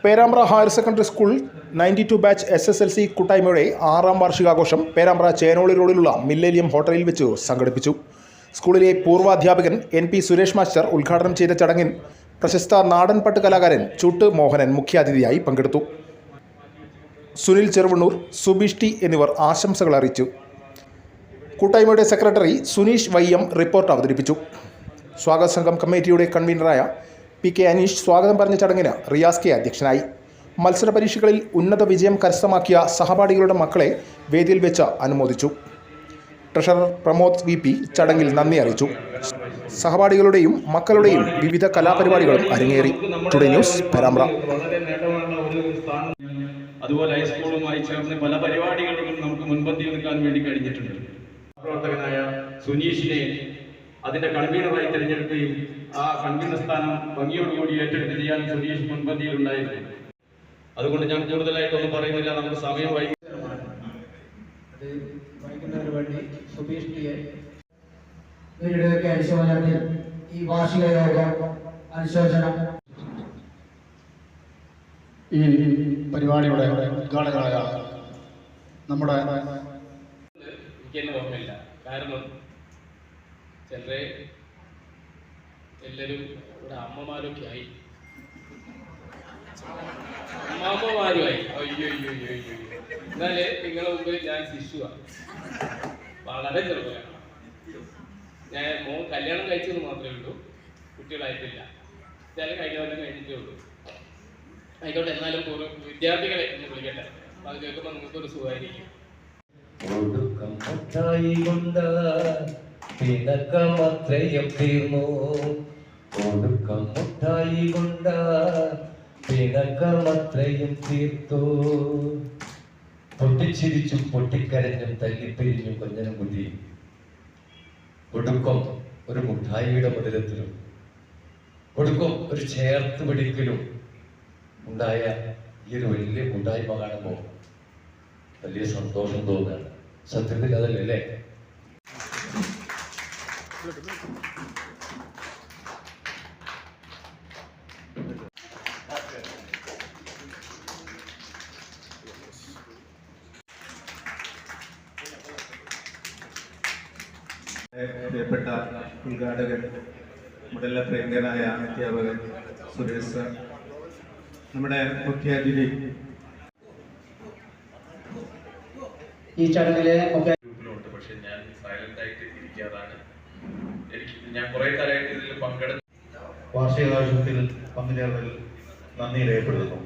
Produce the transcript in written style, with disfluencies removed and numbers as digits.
Perambra higher secondary school 92 batch SSLC കൂട്ടായ്മയുടെ 6ാം വാർഷികാഘോഷം പേരാമ്പ്ര ചേനോളി റോഡിലുള്ള millennium ഹോട്ടലിൽ വെച്ച് സംഘടിപ്പിച്ചു. സ്കൂളിലെ പൂർവാധ്യാപകൻ NP സുരേഷ് മാസ്റ്റർ ഉദ്ഘാടനം ചെയ്ത ചടങ്ങിൽ പ്രശസ്ത നാടൻപാട്ട് കലാകാരൻ ചൂട്ട് മോഹനൻ മുഖ്യാതിഥിയായി പങ്കെടുത്തു. സുനിൽ ചെറുവണ്ണൂർ, സുബീഷ് ടി എന്നിവർ ആശംസകൾ അറിയിച്ചു. കൂട്ടായ്മയുടെ സെക്രട്ടറി സുനീഷ് വൈയം റിപ്പോർട്ട് അവതരിപ്പിച്ചു. സ്വാഗത സംഘം കമ്മിറ്റിയുടെ കൺവീനറായ PK അനീഷ് സ്വാഗതം പറഞ്ഞ ചടങ്ങിന് റിയാസ് കെ അധ്യക്ഷനായി. മത്സര പരീക്ഷകളിൽ ഉന്നത വിജയം കരസ്ഥമാക്കിയ സഹപാഠികളുടെ മക്കളെ വേദിയിൽ വെച്ച് അനുമോദിച്ചു. ട്രഷറർ പ്രമോദ് VP ചടങ്ങിൽ നന്ദി അറിയിച്ചു. സഹപാഠികളുടെയും മക്കളുടെയും വിവിധ കലാപരിപാടികളും അരങ്ങേറി. Today news Perambra. അതുപോലെ ഹൈസ്കൂളുമായി ചേർന്ന് പല പരിപാടികളിലും നമുക്ക് മുൻപന്തിയിൽ നിൽക്കാൻ വേണ്ടി കഴിഞ്ഞിട്ടുണ്ട്. പ്രവർത്തകനായ സുനീഷിനെ അതിന്റെ കൺവീനറായി തിരഞ്ഞെടുക്കുകയും ആ കൺവീനർ സ്ഥാനം ഭംഗിയോടുകൂടി ഏറ്റെടുത്ത് ചെയ്യാൻ സുനീഷ് മുൻപന്തിയിലുണ്ടായിരുന്നു. അതുകൊണ്ട് ഞാൻ കൂടുതലായിട്ടൊന്നും പറയുന്നില്ല, നമുക്ക് സമയം ഈ വാർഷിക അനുശോചനം ഈ പരിപാടിയുടെ ഉദ്ഘാടകരായ നമ്മുടെ എനിക്കെന്നെ ഓർമ്മയില്ല. കാരണം ചിലരെ എല്ലാവരും ഇവിടെ അമ്മമാരൊക്കെ ആയി, അമ്മാമ്മമാരുമായി. അയ്യോ അയ്യോ അയ്യോ അയ്യോ. എന്നാല് നിങ്ങളുടെ മുമ്പിൽ ഞാൻ ശിശുവാണ്, വളരെ ചെറുപ്പമാണ്. ഞാൻ കല്യാണം കഴിച്ചെന്ന് മാത്രമേ ഉള്ളൂ, കുട്ടികളായിട്ടില്ല. ചില കഴിഞ്ഞ കൊല്ലം കഴിഞ്ഞിട്ടേ ഉള്ളൂ. ആയിക്കോട്ടെ, എന്നാലും വിദ്യാർത്ഥികളെ ഒന്ന് വിളിക്കട്ടെ. അപ്പൊ അത് കേൾക്കുമ്പോൾ നിങ്ങൾക്കൊരു സുഖമായിരിക്കും. പിണക്കമത്രയും തീർന്നു, ഒടുക്കമുട്ടായി കൊണ്ട പിണക്കമത്രയും തീർത്തു. പൊട്ടിച്ചിരിച്ചും പൊട്ടിക്കരഞ്ഞും തല്ലിപ്പിരിഞ്ഞും കൊഞ്ഞനും കുത്തി ഒടുക്കം ഒരു മുട്ടായിയുടെ മധുരത്തിലും ഒടുക്കം ഒരു ചേർത്ത് പിടിക്കലും ഉണ്ടായ ഈ ഒരു വലിയ കൂട്ടായ്മ കാണുമ്പോൾ വലിയ സന്തോഷം തോന്നുകയാണ്. സത്യത്തിൽ അതല്ലേ? പ്രിയപ്പെട്ട ഉദ്ഘാടകൻ, മുതല പ്രിയങ്കനായ അധ്യാപകൻ സുരേഷ് സർ, നമ്മുടെ മുഖ്യാതിഥി, ഈ ചടങ്ങിലെ ഗ്രൂപ്പിലുണ്ട്. പക്ഷെ ഞാൻ സൈലന്റ് ആയിട്ട് ഇരിക്കാതാണ്. ഞാൻ കുറെ കാലമായിട്ട് ഇതിൽ പങ്കെടുത്തു. വാർഷികാഘോഷത്തിൽ പങ്കുചേർന്നതിൽ നന്ദി രേഖപ്പെടുത്തുന്നു.